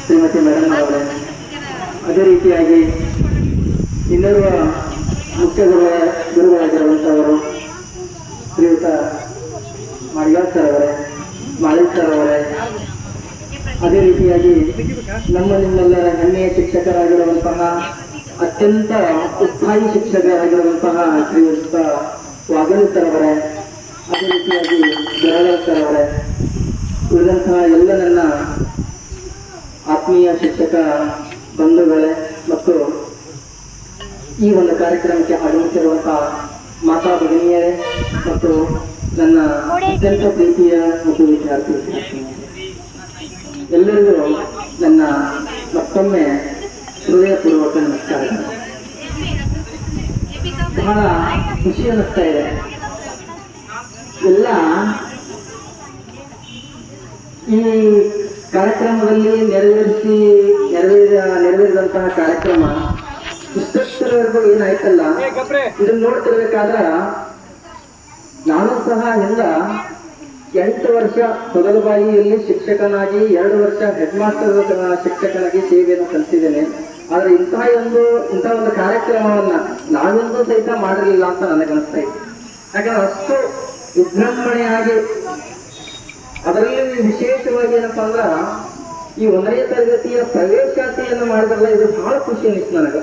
Shrimati madam ಅವರೇ, ಅದೇ ರೀತಿಯಾಗಿ ಇನ್ನೋರ್ವ ಮುಖ್ಯ ಗುರುಗಳಾಗಿರುವಂಥವರು ಶ್ರೀಯುತ ಮಾಡಿಗಾರ್ ಸರ್ ಅವರೇ, ಮಾಳಿಕ್ ಸರ್ ಅವರೇ, ಅದೇ ರೀತಿಯಾಗಿ ನಿಮ್ಮೆಲ್ಲರ ಹೆಮ್ಮೆಯ ಶಿಕ್ಷಕರಾಗಿರುವಂತಹ ಅತ್ಯಂತ ಉತ್ಸಾಹಿ ಶಿಕ್ಷಕರಾಗಿರುವಂತಹ ಶ್ರೀಯುತ ವಾಗಲ್ ಸರ್ ಅವರೇ, ಅದೇ ರೀತಿಯಾಗಿ ಬೆರಳರ್ ಸರ್ ಅವರೇ, ಉಳಿದಂತಹ ಎಲ್ಲ ನನ್ನ ಆತ್ಮೀಯ ಶಿಕ್ಷಕ ಬಂಧುಗಳೇ ಮತ್ತು ಈ ಒಂದು ಕಾರ್ಯಕ್ರಮಕ್ಕೆ ಆಗಮಿಸಿರುವಂತಹ ಮಾತಾ ಭಗಿನಿಯರೇ ಮತ್ತು ನನ್ನ ಅತ್ಯಂತ ಪ್ರೀತಿಯ ಮತ್ತು ವಿದ್ಯಾರ್ಥಿ ಎಲ್ಲರಿಗೂ ನನ್ನ ಮತ್ತೊಮ್ಮೆ ಹೃದಯಪೂರ್ವಕ ನಮಸ್ಕಾರ. ಬಹಳ ಖುಷಿ ಅನ್ನಿಸ್ತಾ ಇದೆ. ಎಲ್ಲ ಈ ಕಾರ್ಯಕ್ರಮದಲ್ಲಿ ನೆರವೇರಿದಂತಹ ಕಾರ್ಯಕ್ರಮ ಇಷ್ಟರವರೆಗೂ ಏನಾಯ್ತಲ್ಲ, ಇದನ್ನ ನೋಡ್ತಿರ್ಬೇಕಾದ್ರ ನಾನು ಸಹ ಎಲ್ಲ 8 ವರ್ಷ ತೊಗಲಬಾಯಿಯಲ್ಲಿ ಶಿಕ್ಷಕನಾಗಿ 2 ವರ್ಷ ಹೆಡ್ ಮಾಸ್ಟರ್ ಶಿಕ್ಷಕನಾಗಿ ಸೇವೆಯನ್ನು ಸಲ್ಲಿಸಿದ್ದೇನೆ. ಆದ್ರೆ ಇಂತಹ ಒಂದು ಕಾರ್ಯಕ್ರಮವನ್ನ ನಾವೆಂದೂ ಸಹಿತ ಮಾಡಿರಲಿಲ್ಲ ಅಂತ ನನಗನ್ನಿಸ್ತಾ ಇತ್ತು. ಯಾಕಂದ್ರೆ ಅಷ್ಟು ವಿಜೃಂಭಣೆಯಾಗಿ, ಅದರಲ್ಲಿ ವಿಶೇಷವಾಗಿ ಏನಪ್ಪಾ ಅಂದ್ರ ಈ 1ನೇ ತರಗತಿಯ ಪ್ರವೇಶಾತಿಯನ್ನು ಮಾಡಿದ್ರಲ್ಲ, ಇದು ಬಹಳ ಖುಷಿ ಅನಿಸ್ತು ನನಗೆ.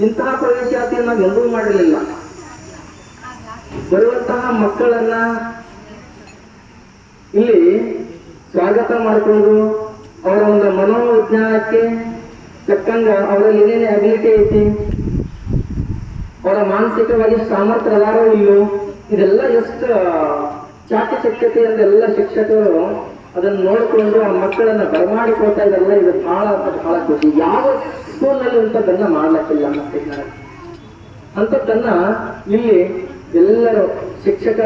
ಇಂತಹ ಪ್ರವೇಶಾತಿಯನ್ನು ನಾವು ಎಂದೂ ಮಾಡಿರಲಿಲ್ಲ. ಬರುವಂತಹ ಮಕ್ಕಳನ್ನ ಇಲ್ಲಿ ಸ್ವಾಗತ ಮಾಡಿಕೊಂಡು ಅವರ ಒಂದು ಮನೋವಿಜ್ಞಾನಕ್ಕೆ ತಕ್ಕಂಗ ಅವರಲ್ಲಿ ಏನೇನೇ ಅಬಿಲಿಟಿ ಐತಿ, ಅವರ ಮಾನಸಿಕವಾಗಿ ಸಾಮರ್ಥ್ಯ ಅದಾರೋ ಇಲ್ಲೋ, ಇದೆಲ್ಲ ಎಷ್ಟು ಚಾಕಚಕ್ಯತೆಯಿಂದ ಎಲ್ಲ ಶಿಕ್ಷಕರು ಅದನ್ನು ನೋಡಿಕೊಂಡು ಆ ಮಕ್ಕಳನ್ನ ಬರಮಾಡಿಕೊಳ್ತಾ ಇದಾರಲ್ಲ, ಇದು ಬಹಳ ಖುಷಿ. ಯಾವ ಸ್ಕೂಲ್ನಲ್ಲಿ ಇಂಥದ್ದನ್ನ ಮಾಡ್ಲಿಕ್ಕಿಲ್ಲ ಅನ್ನಿಸ್ತೈತೆ. ಅಂಥದ್ದನ್ನ ಇಲ್ಲಿ ಎಲ್ಲರೂ ಶಿಕ್ಷಕ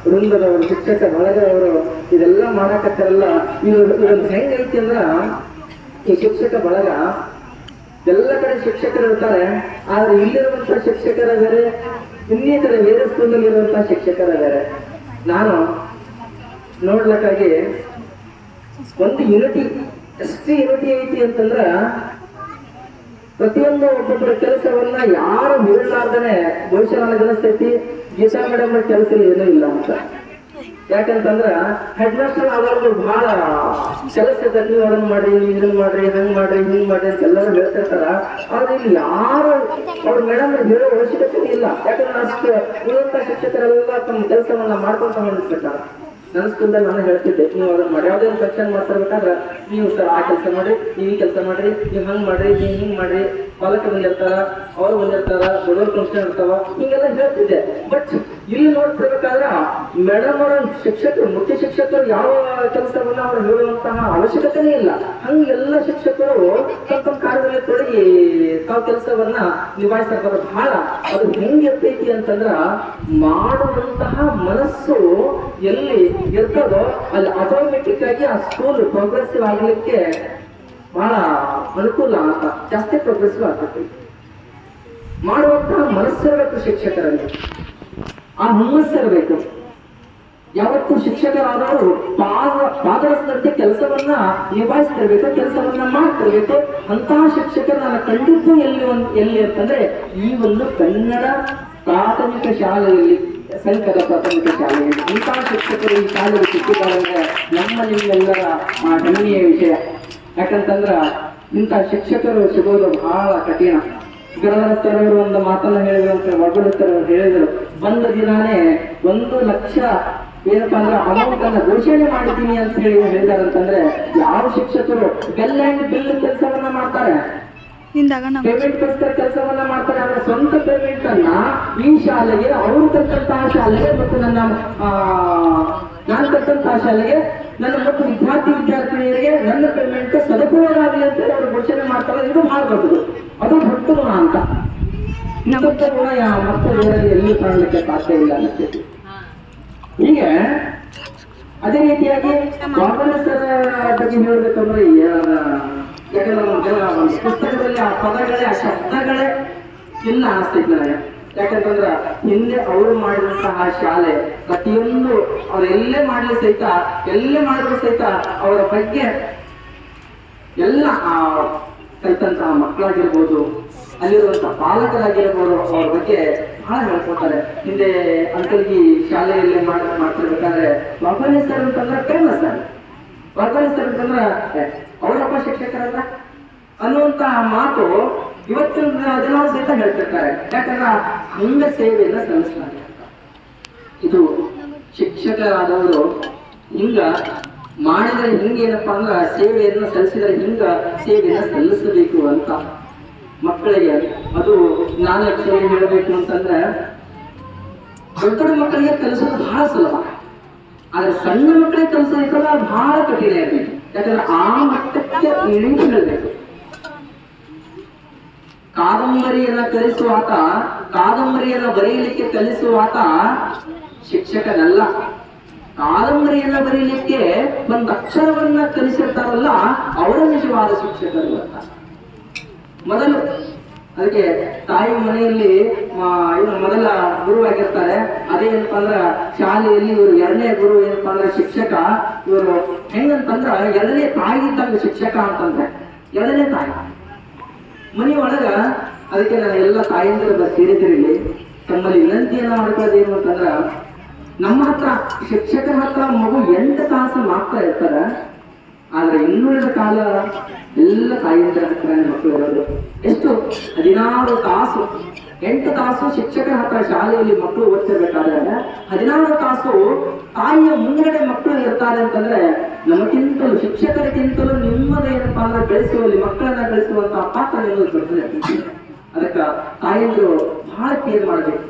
ವೃಂದದವರು, ಶಿಕ್ಷಕ ಬಳಗದವರು ಇದೆಲ್ಲ ಮಾಡಕತ್ತಾರಲ್ಲ, ಇದೊಂದು ಹೆಂಗೈತಿ ಅಂದ್ರ, ಈ ಶಿಕ್ಷಕ ಬಳಗ ಎಲ್ಲ ಕಡೆ ಶಿಕ್ಷಕರು ಇರ್ತಾರೆ. ಆದ್ರೆ ಇಲ್ಲಿರುವಂತಹ ಶಿಕ್ಷಕರ ಬೇರೆ, ಇನ್ನಿತರ ಬೇರೆ ಸ್ಕೂಲಲ್ಲಿ ಇರುವಂತಹ ಶಿಕ್ಷಕರ ಬೇರೆ. ನಾನು ನೋಡ್ಲಿಕ್ಕಾಗಿ ಒಂದು ಯೂನಿಟಿ, ಎಷ್ಟು ಯೂನಿಟಿ ಐತಿ ಅಂತಂದ್ರ, ಪ್ರತಿಯೊಂದು ಒಬ್ಬೊಬ್ಬರ ಕೆಲಸವನ್ನ ಯಾರು ಹೇಳಲಾರ್ದನೆ ಬಹುಶಃ ನನಗನ್ನಿಸ್ತೈತಿ ಗೀತಾ ಮೇಡಮ್ ಕೆಲಸ ಏನೂ ಇಲ್ಲ ಅಂತ. ಯಾಕಂತಂದ್ರ ಹೆಡ್ ಮಾಸ್ಟರ್ ಅವರು ಬಹಳ ಕೆಲಸದಲ್ಲಿ ನೀವು ಅದನ್ನ ಮಾಡ್ರಿ, ಇದನ್ನ ಮಾಡ್ರಿ, ಹಂಗ್ ಮಾಡ್ರಿ, ಹಿಂಗ್ ಮಾಡ್ರಿ ಅಂತ ಎಲ್ಲರೂ ಹೇಳ್ತಿರ್ತಾರ. ಆದ್ರೆ ಇಲ್ಲಿ ಯಾರು ಅವ್ರ ಮೇಡಮ್ ಹೇಳೋ ಅವಶ್ಯಕತೆ ಇಲ್ಲ. ಯಾಕಂದ್ರೆ ಅಷ್ಟು ಇರುವಂತ ಶಿಕ್ಷಕರೆಲ್ಲ ತಮ್ಮ ಕೆಲಸವನ್ನ ಮಾಡ್ಕೊಂತ ಬಂದಿರ್ತಾರೆ. ನನ್ನ ಸ್ಕೂಲ್ದಲ್ಲಿ ನಾನು ಹೇಳ್ತಿದ್ದೆ, ನೀವು ಅದನ್ನ ಮಾಡಿ ಯಾವುದೇ ಒಂದು ಸೆಕ್ಷನ್ ಮಾಡ್ತಿರ್ಬೇಕಾದ್ರೆ ನೀವು ಸರ್ ಆ ಕೆಲಸ ಮಾಡಿ, ನೀವು ಈ ಕೆಲಸ ಮಾಡ್ರಿ, ನೀವು ಹಂಗ್ ಮಾಡ್ರಿ, ನೀವು ಹಿಂಗ್ ಮಾಡ್ರಿ, ಪಾಲಕ ಬಂದಿರ್ತಾರ, ಅವ್ರು ಬಂದಿರ್ತಾರ, ದೊಡ್ಡವ್ರ ಫಂಕ್ಷನ್ ಇರ್ತಾವ, ಹಿಂಗೆಲ್ಲ ಹೇಳ್ತಿದ್ದೆ. ಬಟ್ ಇಲ್ಲಿ ನೋಡ್ತಿರ್ಬೇಕಾದ್ರ ಮೇಡಮ್ ಅವರ ಶಿಕ್ಷಕರು, ಮುಖ್ಯ ಶಿಕ್ಷಕರು ಯಾವ ಕೆಲಸವನ್ನ ಅವ್ರು ಹೇಳುವಂತಹ ಅವಶ್ಯಕತೆನೇ ಇಲ್ಲ. ಹಂಗೆ ಎಲ್ಲ ಶಿಕ್ಷಕರು ತಮ್ಮ ಕಾರ್ಯದಲ್ಲಿ ತೊಡಗಿ ತಾವು ಕೆಲಸವನ್ನ ನಿಭಾಯಿಸ್ತಾರೆ. ಬಹಳ ಅದು ಹೆಂಗಿರ್ತೈತಿ ಅಂತಂದ್ರ, ಮಾಡುವಂತಹ ಮನಸ್ಸು ಎಲ್ಲಿ ಇರ್ತದೋ ಅಲ್ಲಿ ಆಟೋಮೆಟಿಕ್ ಆಗಿ ಆ ಸ್ಕೂಲ್ ಪ್ರೋಗ್ರೆಸಿವ್ ಆಗ್ಲಿಕ್ಕೆ ಬಹಳ ಅನುಕೂಲ ಅಂತ, ಜಾಸ್ತಿ ಪ್ರೋಗ್ರೆಸಿವ್ ಆಗ್ತೈತಿ. ಮಾಡುವಂತಹ ಮನಸ್ಸಿರಬೇಕು ಶಿಕ್ಷಕರಲ್ಲಿ, ಆ ಹುಮ್ಮಸ್ಸಿರಬೇಕು. ಯಾವತ್ತು ಶಿಕ್ಷಕರಾದವರು ಪಾದರಸದಂತೆ ಕೆಲಸವನ್ನ ನಿಭಾಯಿಸ್ತಿರ್ಬೇಕು, ಕೆಲಸವನ್ನ ಮಾಡ್ತಿರ್ಬೇಕು. ಅಂತಹ ಶಿಕ್ಷಕರು ನಾನು ಕಂಡಿದ್ದು ಎಲ್ಲಿ ಅಂತಂದ್ರೆ ಈ ಒಂದು ಕನ್ನಡ ಪ್ರಾಥಮಿಕ ಶಾಲೆಯಲ್ಲಿ, ಸಂಕರ ಪ್ರಾಥಮಿಕ ಶಾಲೆಯಲ್ಲಿ ಇಂತಹ ಶಿಕ್ಷಕರು ಈ ಶಾಲೆಗೆ ಸಿಕ್ಕಿದ್ದಾರೆ ನಿಮ್ಮೆಲ್ಲರ ಹೆಮ್ಮೆಯ ವಿಷಯ. ಯಾಕಂತಂದ್ರ ಇಂಥ ಶಿಕ್ಷಕರು ಸಿಗೋದು ಬಹಳ ಕಠಿಣ. ಗರವರಸ್ಥರ್ ಅವರು ಒಂದು ಮಾತನ್ನ ಹೇಳಿದ್ರು, ವಡ್ಡಸ್ಥರ್ ಅವರು ಹೇಳಿದರು, ಬಂದ ದಿನಾನೇ 1 ಲಕ್ಷ ಏನಪ್ಪಾ ಅಂದ್ರೆ ಅಮೌಂಟ್ ಅನ್ನ ಘೋಷಣೆ ಮಾಡಿದ್ದೀನಿ ಅಂತ ಹೇಳಿದಾರಂತಂದ್ರೆ, ಯಾವ ಶಿಕ್ಷಕರು ಬೆಲ್ ಅಂಡ್ ಬಿಲ್ ಕೆಲಸವನ್ನ ಮಾಡ್ತಾರೆ, ಪೇಮೆಂಟ್ ಗೋಸ್ಕರ ಕೆಲಸವನ್ನ ಮಾಡ್ತಾರೆ. ಅವರ ಸ್ವಂತ ಪೇಮೆಂಟ್ ಅನ್ನ ಈ ಶಾಲೆಗೆ, ಅವರು ಕಲ್ತಂತಹ ಶಾಲೆಗೆ ಮತ್ತು ನಾನು ಕಲ್ತಂತಹ ಶಾಲೆಗೆ, ನನ್ನ ಮತ್ತು ವಿದ್ಯಾರ್ಥಿನಿಯರಿಗೆ ನನ್ನ ಪೇಮೆಂಟ್ ಸದುಪಯೋಗ ಆಗಲಿ ಅಂತ ಅವರು ಘೋಷಣೆ ಮಾಡ್ತಾರೆ. ಇದು ಬಹಳ ದೊಡ್ಡದು, ಅದು ದೊಡ್ಡ ಗುಣ ಅಂತ. ದೊಡ್ಡ ಗುಣ ಮತ್ತೆ ಊರಲ್ಲಿ ಎಲ್ಲಿ ಕಾಣಲಿಕ್ಕೆ ಸಾಧ್ಯ ಇಲ್ಲ ಅನ್ನಿಸ್ತೈತಿ. ಹೀಗೆ ಅದೇ ರೀತಿಯಾಗಿ ವಾಮನೇಶ್ವರ ಬಗ್ಗೆ ಹೇಳ್ಬೇಕಂದ್ರೆ, ಯಾಕಂದ್ರೆ ಪುಸ್ತಕದಲ್ಲಿ ಆ ಪದಗಳೇ, ಆ ಶಬ್ದಗಳೇ ಇಲ್ಲ ಅನಿಸ್ತೈತಿ ನನಗೆ. ಯಾಕಂತಂದ್ರ ಹಿಂದೆ ಅವರು ಮಾಡಿದಂತಹ ಶಾಲೆ ಪ್ರತಿಯೊಂದು ಅವ್ರು ಎಲ್ಲೇ ಮಾಡಿದ್ರು ಸಹಿತ ಅವರ ಬಗ್ಗೆ ಎಲ್ಲ ಕಲಿತಂತಹ ಮಕ್ಕಳಾಗಿರ್ಬೋದು, ಅಲ್ಲಿರುವಂತಹ ಪಾಲಕರಾಗಿರ್ಬೋದು, ಅವ್ರ ಬಗ್ಗೆ ಬಹಳ ಹೇಳ್ಕೊತಾರೆ. ಹಿಂದೆ ಅಂಕಲ್ಗಿ ಶಾಲೆಯಲ್ಲಿ ಮಾಡ್ತಿರ್ಬೇಕಾದ್ರೆ ವಾಗ್ವಾನಿ ಸರ್ ಅಂತಂದ್ರೆ ಫೇಮಸ್ ಸರ್. ವಾಗ್ವಾನಿ ಸರ್ ಅಂತಂದ್ರೆ ಅವರಪ್ಪ ಶಿಕ್ಷಕರಲ್ಲ ಅನ್ನುವಂತ ಮಾತು ಇವತ್ತಿನ ದಿನ ಸಹಿತ ಹೇಳ್ತಿರ್ತಾರೆ. ಯಾಕಂದ್ರೆ ಹಂಗ ಸೇವೆಯನ್ನ ಸಲ್ಲಿಸ್ತಾರೆ. ಇದು ಶಿಕ್ಷಕರಾದವರು ಹಿಂಗ ಮಾಡಿದ್ರೆ ಹಿಂಗೇನಪ್ಪಾ ಅಂದ್ರೆ ಸೇವೆಯನ್ನ ಸಲ್ಲಿಸಿದ್ರೆ ಹಿಂಗ ಸೇವೆಯನ್ನ ಸಲ್ಲಿಸಬೇಕು ಅಂತ ಮಕ್ಕಳಿಗೆ. ಅದು ನಾನು ಆಕ್ಚುಲಿ ಹೇಳಬೇಕು ಅಂತಂದ್ರೆ ದೊಡ್ಡ ಮಕ್ಕಳಿಗೆ ಕಲಿಸೋದು ಬಹಳ ಸುಲಭ, ಆದ್ರೆ ಸಣ್ಣ ಮಕ್ಕಳಿಗೆ ಕಲಿಸೋದಕ್ಕೆಲ್ಲ ಬಹಳ ಕಠಿಣ ಇರಬೇಕು. ಯಾಕಂದ್ರೆ ಆ ಮಟ್ಟಕ್ಕೆ ಇಳಿದು ಹೇಳಬೇಕು. ಕಾದಂಬರಿಯನ್ನ ಕಲಿಸುವಾತ, ಕಾದಂಬರಿಯನ್ನ ಬರೆಯಲಿಕ್ಕೆ ಕಲಿಸುವಾತ ಶಿಕ್ಷಕನಲ್ಲ. ಕಾದಂಬರಿಯನ್ನ ಬರೀಲಿಕ್ಕೆ ಒಂದು ಅಕ್ಷರವನ್ನ ಕಲಿಸಿರ್ತಾರಲ್ಲ ಅವರ ನಿಜವಾದ ಶಿಕ್ಷಕರು ಅಂತ. ಮೊದಲು ಅದಕ್ಕೆ ತಾಯಿ ಮನೆಯಲ್ಲಿ ಮೊದಲ ಗುರುವಾಗಿರ್ತಾರೆ. ಅದೇನಪ್ಪಾ ಅಂದ್ರ ಶಾಲೆಯಲ್ಲಿ ಇವರು ಎರಡನೇ ಗುರು ಏನಪ್ಪಾ ಅಂದ್ರೆ ಶಿಕ್ಷಕ. ಇವರು ಹೆಂಗಂತಂದ್ರ ಎರಡನೇ ತಾಯಿ ಇದ್ದಂಗ ಶಿಕ್ಷಕ ಅಂತಂದ್ರೆ ಎರಡನೇ ತಾಯಿ ಮನೆಯೊಳಗ. ಅದಕ್ಕೆ ನಾನು ಎಲ್ಲ ತಾಯಿಂದ್ರ ಸೇರಿದ್ರಲ್ಲಿ ತಮ್ಮಲ್ಲಿ ವಿನಂತಿಯನ್ನ ಮಾಡ್ಕೊಳ್ಳೋದೇನು ಅಂತಂದ್ರ, ನಮ್ಮ ಹತ್ರ ಶಿಕ್ಷಕರ ಹತ್ರ ಮಗು 8 ತಾಸು ಮಾತ್ರ ಇರ್ತಾರ, ಆದ್ರೆ ಇನ್ನುಳಿದ ಕಾಲ ಎಲ್ಲ ತಾಯಿಯಂದ್ರ ಹತ್ರ ಮಕ್ಕಳು ಇರೋದು. ಎಷ್ಟು 16 ತಾಸು, 8 ತಾಸು ಶಿಕ್ಷಕರ ಹತ್ರ ಶಾಲೆಯಲ್ಲಿ ಮಕ್ಕಳು ಓದ್ತಿರ್ಬೇಕಾದ್ರೆ 16 ತಾಸು ತಾಯಿಯ ಮುಂದ್ಗಡೆ ಮಕ್ಕಳು ಇರ್ತಾರೆ ಅಂತಂದ್ರೆ ನಮಗಿಂತಲೂ ಶಿಕ್ಷಕರಿಗಿಂತಲೂ ನಿಮ್ಮದೇನಪ್ಪಾ ಅಂದ್ರೆ ಬೆಳೆಸುವಲ್ಲಿ ಮಕ್ಕಳನ್ನ ಬೆಳೆಸುವಂತಹ ಪಾತ್ರ ನಿಮ್ಮದು ಬರ್ತದೆ. ಅದಕ್ಕ ತಾಯಂದ್ರು ಬಹಳ ಕೇರ್ ಮಾಡ್ಬೇಕು.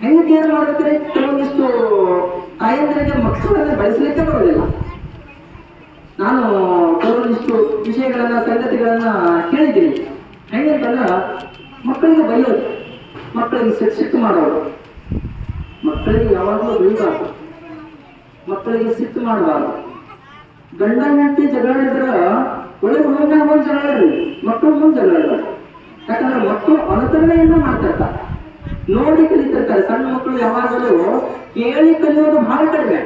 ಹೆಂಗೆ ಕೇರ್ ಮಾಡ್ಬೇಕ್ರೆ ಕೆಲವೊಂದಿಷ್ಟು ತಾಯಂದ್ರಿಗೆ ಮಕ್ಕಳನ್ನ ಬೆಳೆಸಲಿಕ್ಕೆ ಬರೋದಿಲ್ಲ. ನಾನು ಕೆಲವೊಂದಿಷ್ಟು ವಿಷಯಗಳನ್ನ ಸಂಗತಿಗಳನ್ನ ಕೇಳಿದ್ದೀನಿ. ಹೆಂಗಂತಂದ್ರ ಮಕ್ಕಳಿಗೆ ಬೈಯೋದು, ಮಕ್ಕಳಿಗೆ ಸಿಟ್ಟು ಮಾಡೋದು, ಮಕ್ಕಳಿಗೆ ಯಾವಾಗಲೂ ಬೈಬಾರ್ದು, ಮಕ್ಕಳಿಗೆ ಸಿಟ್ಟು ಮಾಡಬಾರ್ದು. ಗಂಡ ಹೆಂಡತಿ ಜಗಳಾಡಿದ್ರ ಒಳ್ಳೆ ರೂಮ್ನಾಗ ಬಂದು ಜಗಳಾಡ್ರಿ, ಮಕ್ಕಳು ಮುಂದೆ ಜಗಳಾಡ್ಬಾರ್ದು. ಯಾಕಂದ್ರೆ ಮಕ್ಕಳು ಅನುಕರಣೆಯನ್ನ ಮಾಡ್ತಿರ್ತಾರೆ, ನೋಡಿ ಕಲಿತಿರ್ತಾರೆ. ಸಣ್ಣ ಮಕ್ಕಳು ಯಾವಾಗಲೂ ಕೇಳಿ ಕಲಿಯೋದು ಬಹಳ ಕಡಿಮೆ,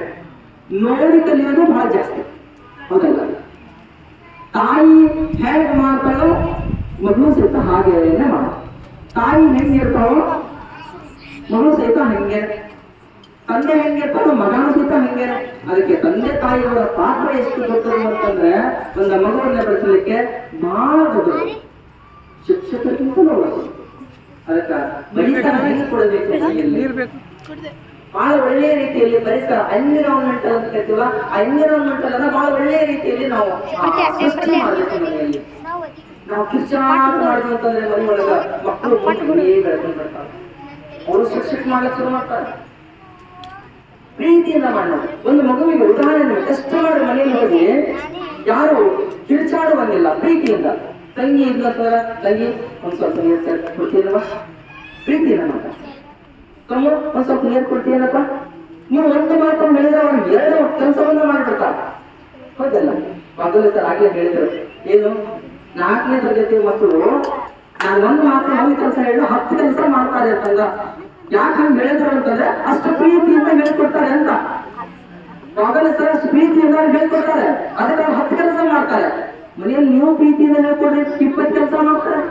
ನೋಡಿ ಕಲಿಯೋದು ಬಹಳ ಜಾಸ್ತಿ. ಹೌದಲ್ಲ? ತಾಯಿ ಹೇಗೆ ಮಾಡ್ತಾಳೋ ಮಗಳು ಸಹಿತ ಹಾಗೆ ಮಾಡ. ತಾಯಿ ಹೆಂಗಿರ್ತಾವೋ ಮಗಳು ಸಹಿತ ಹಂಗೆ, ತಂದೆ ಹೆಂಗಿರ್ತಾರೋ ಮಗನ ಸಹಿತ ಹಂಗೆ. ಅದಕ್ಕೆ ತಂದೆ ತಾಯಿಯವರ ಪಾತ್ರ ಎಷ್ಟು ದೊಡ್ಡದು ಅಂತಂದ್ರೆ ಒಂದು ಮಗುವನ್ನ ಬೆಳೆಸಲಿಕ್ಕೆ ಬಹಳ ದೊಡ್ಡದು, ಶಿಕ್ಷಕರಿಗಿಂತಲೂ ಒಳ್ಳೆಯದು. ಅದಕ್ಕೆ ಪರಿಸರ ಹೆಂಗೆ ಕೊಡಬೇಕು, ಬಹಳ ಒಳ್ಳೆಯ ರೀತಿಯಲ್ಲಿ ಪರಿಸರ ಎನ್ವಿರಾನ್ಮೆಂಟಲ್ ಅಂತ ಕರಿತೀವ, ಆ ಎನ್ವಿರಾನ್ಮೆಂಟಲ್ ಅನ್ನ ಬಹಳ ಒಳ್ಳೆಯ ರೀತಿಯಲ್ಲಿ ನಾವು ಸೃಷ್ಟಿ ಮಾಡಬೇಕು. ಮನೆಯಲ್ಲಿ ನಾವು ಕಿರ್ಚಾಟ ಮಾಡಿದ್ವಿ ಅಂತಂದ್ರೆ ಮನೆ ಒಳಗ ಮಕ್ಕಳು ಬೆಳ್ಕೊಂಡು ಬರ್ತಾರೆ, ಅವರು ಶಿಕ್ಷಕ ಮಾಡಕ್ ಶುರು ಮಾಡ್ತಾರೆ. ಪ್ರೀತಿಯಿಂದ ಮಾಡೋದು. ಒಂದು ಮಗುವಿಗೆ ಉದಾಹರಣೆ ಕಷ್ಟ ಮಾಡಿ ಮನೆಯಲ್ಲಿ ಹೋಗಿ ಯಾರು ಕಿರ್ಚಾಡುವಂಗಿಲ್ಲ, ಪ್ರೀತಿಯಿಂದ ತಂಗಿ ಇದ್ಲತ್ತಾರ, ತಂಗಿ ಒಂದ್ ಸ್ವಲ್ಪ ನೀರು ಕೊಡ್ತೀನಪ್ಪ, ಪ್ರೀತಿಯಿಂದ ಮಾತಾಡ. ತಮ್ಮ ಒಂದ್ ಸ್ವಲ್ಪ ನೀರು ಕೊಡ್ತೀನಪ್ಪ. ನೀವು ಒಂದು ಮಾತನ್ನು ಹೇಳಿದ್ರೆ ಅವ್ರು 2 ಕೆಲಸವನ್ನ ಮಾಡಿಬಿಡ್ತಾರೆ. ಹೌದಲ್ಲ? ಮೊದಲು ಸರ್ ಆಗ್ಲೇ ಹೇಳಿದ್ರು, ಏನು 4ನೇ ತರಗತಿ ಮಕ್ಕಳು ನಾನು ಒಂದು ಮಾತು ಒಂದು ಕೆಲಸ ಹೇಳಿದ್ರು 10 ಕೆಲಸ ಮಾಡ್ತಾರೆ ಅಂತಂದ. ಯಾಕೆ ಹಂಗೆ ಹೇಳಿದ್ರು ಅಂತಂದ್ರೆ ಅಷ್ಟು ಪ್ರೀತಿಯಿಂದ ಹೇಳ್ಕೊಡ್ತಾರೆ ಅಂತ. ಮೊದಲು ಸರ್ ಅಷ್ಟು ಪ್ರೀತಿಯಿಂದ ಹೇಳ್ಕೊಡ್ತಾರೆ, ಅದಕ್ಕೆ ಅವ್ರು 10 ಕೆಲಸ ಮಾಡ್ತಾರೆ. ಮನೆಯಲ್ಲಿ ನೀವು ಪ್ರೀತಿಯಿಂದ ಹೇಳ್ಕೊಡ್ರಿ, 20 ಕೆಲಸ ಮಾಡ್ತಾರೆ.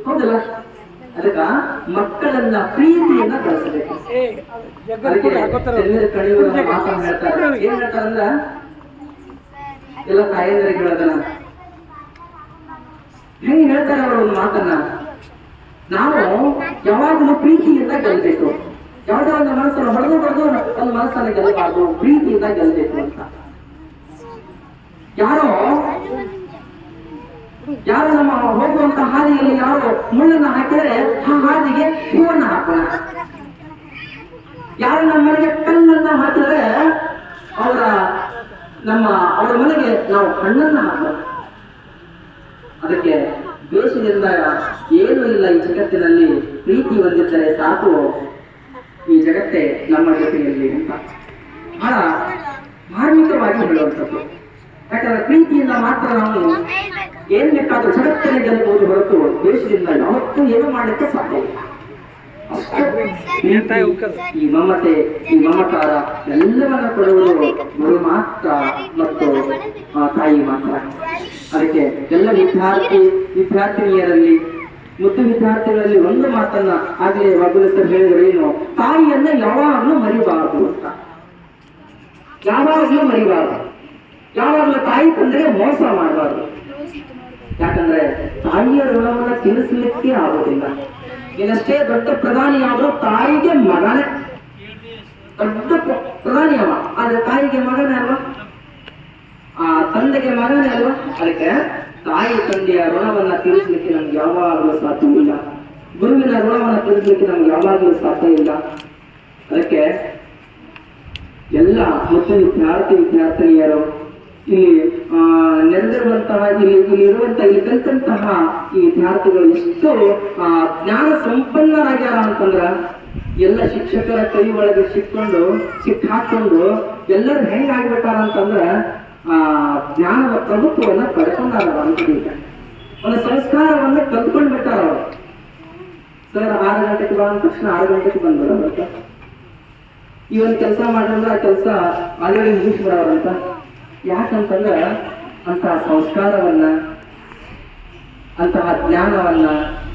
ಹೌದಲ್ಲ? ಅದಕ್ಕ ಮಕ್ಕಳನ್ನ ಪ್ರೀತಿಯಿಂದ ಕಳಿಸಬೇಕು. ಮಾತನ್ನು ಹೇಳ್ತಾರೆ, ಏನ್ ಹೇಳ್ತಾರಂದ್ರ ಎಲ್ಲ ತಾಯಂದ್ರಿಗೆ ಹೇಳೋದನ್ನ ಹೆಂಗ್ ಹೇಳ್ತಾರೆ ಅವರು ಒಂದು ಮಾತನ್ನ, ನಾವು ಯಾವಾಗಲೂ ಪ್ರೀತಿಯಿಂದ ಗೆಲ್ಬೇಕು. ಯಾವುದೇ ಒಂದು ಮನಸ್ಸನ್ನು ಹೊಡೆದು ಒಂದು ಮನಸ್ಸನ್ನು ಗೆಲ್ಲಬಾರ್ದು, ಪ್ರೀತಿಯಿಂದ ಗೆಲ್ಬೇಕು ಅಂತ. ಯಾರು ನಮ್ಮ ಹೋಗುವಂತ ಹಾದಿಯಲ್ಲಿ ಯಾರು ಮುಳ್ಳನ್ನ ಹಾಕಿದ್ರೆ ಆ ಹಾದಿಗೆ ಹೂವನ್ನ ಹಾಕೋಣ. ಯಾರು ನಮ್ಮ ಮನೆಗೆ ಕಲ್ಲನ್ನ ಹಾಕಿದ್ರೆ ಅವರ ಮನೆಗೆ ನಾವು ಹಣ್ಣನ್ನ ಹಾಕೋಣ. ಅದಕ್ಕೆ ದ್ವೇಷದಿಂದ ಏನೂ ಇಲ್ಲ ಈ ಜಗತ್ತಿನಲ್ಲಿ, ಪ್ರೀತಿ ಹೊಂದಿದ್ದರೆ ಸಾಕು ಈ ಜಗತ್ತೇ ನಮ್ಮ ಜೊತೆಯಲ್ಲಿ ಅಂತ ಬಹಳ ಮಾರ್ಮಿಕವಾಗಿ ಹೇಳುವಂಥದ್ದು. ಯಾಕಂದ್ರೆ ಪ್ರೀತಿಯಿಂದ ಮಾತ್ರ ನಾವು ಏನ್ ಬೇಕಾದ್ರೂ ಜಗತ್ತಿನ ಗೆಲ್ಲಬಹುದು ಹೊರತು ದ್ವೇಷದಿಂದ ಯಾವತ್ತೂ ಏನು ಮಾಡಲಿಕ್ಕೆ ಸಾಧ್ಯ ಇಲ್ಲ. ಈ ಮಮತೆ, ಈ ಮಮಕಾರ ಎಲ್ಲವನ್ನ ಕೊಡುವುದು ಗುರು ಮಾತ್ರ ಮತ್ತು ತಾಯಿ ಮಾತ್ರ. ಅದಕ್ಕೆ ಎಲ್ಲ ವಿದ್ಯಾರ್ಥಿನಿಯರಲ್ಲಿ ಮುದ್ದು ವಿದ್ಯಾರ್ಥಿಗಳಲ್ಲಿ ಒಂದು ಮಾತನ್ನ ಆಗ್ಲೇ ವಾಗುಲ ಸರ್ ಹೇಳಿದ್ರು, ಏನು ತಾಯಿಯನ್ನ ಯಾವಾಗ್ಲೂ ಮರಿಬಾರದು ಅಂತ. ಯಾವಾಗ್ಲೂ ಮರಿಬಾರದು, ಯಾವಾಗ್ಲೂ ತಾಯಿ ತಂದೆಗೆ ಮೋಸ ಮಾಡಬಾರ್ದು. ಯಾಕಂದ್ರೆ ತಾಯಿಯ ಋಣವನ್ನ ತೀರಿಸಲಿಕ್ಕೆ ಆಗೋದಿಲ್ಲ. ಇನ್ನಷ್ಟೇ ದೊಡ್ಡ ಪ್ರಧಾನಿ ಆದ್ರೂ ತಾಯಿಗೆ ಮಗನೇ ದೊಡ್ಡ ಪ್ರಧಾನಿ ಅವ, ಆದ್ರೆ ತಾಯಿಗೆ ಮಗನೇ ಅಲ್ವಾ, ಆ ತಂದೆಗೆ ಮಗನೇ ಅಲ್ವಾ. ಅದಕ್ಕೆ ತಾಯಿ ತಂದೆಯ ಋಣವನ್ನ ತೀರಿಸಲಿಕ್ಕೆ ನಮ್ಗೆ ಯಾವಾಗಲೂ ಸಾಧ್ಯವಿಲ್ಲ. ಗುರುವಿನ ಋಣವನ್ನ ತೀರಿಸಲಿಕ್ಕೆ ನಮ್ಗೆ ಯಾವಾಗಲೂ ಸಾಧ್ಯ ಇಲ್ಲ. ಅದಕ್ಕೆ ಎಲ್ಲ ಮುಖ್ಯ ವಿದ್ಯಾರ್ಥಿನಿಯರು ಇಲ್ಲಿ ನೆರೆದಿರುವಂತಹ ಇಲ್ಲಿ ಕಲಿತಂತಹ ಈ ವಿದ್ಯಾರ್ಥಿಗಳು ಎಷ್ಟು ಜ್ಞಾನ ಸಂಪನ್ನರಾಗ್ಯಾರ ಅಂತಂದ್ರ, ಎಲ್ಲ ಶಿಕ್ಷಕರ ಕೈ ಒಳಗೆ ಸಿಕ್ಕಾಕೊಂಡು ಎಲ್ಲರೂ ಹೆಂಗಾಗ್ಬಿಟ್ಟಾರ ಅಂತಂದ್ರ ಜ್ಞಾನದ ಪ್ರಭುತ್ವವನ್ನ ಪಡ್ಕೊಂಡಾರ. ಒಂದು ಸಂಸ್ಕಾರವನ್ನ ಕಲ್ತ್ಕೊಂಡ್ ಬಿಟ್ಟಾರ ಅವರು. ಸರ್ 6 ಗಂಟೆಗೆ ಬಾ ಅಂದ ತಕ್ಷಣ 6 ಗಂಟೆಗೆ ಬಂದ್ಬಿಡೋರಂತ. ಈ ಒಂದು ಕೆಲಸ ಮಾಡಿದ್ರೆ ಆ ಕೆಲಸ ಆಲ್ರೆಡಿ ಮುಗಿಸ್ಬಿಡೋರಂತ. ಯಾಕಂತಂದ್ರ ಅಂತಹ ಸಂಸ್ಕಾರವನ್ನ, ಅಂತಹ ಜ್ಞಾನವನ್ನ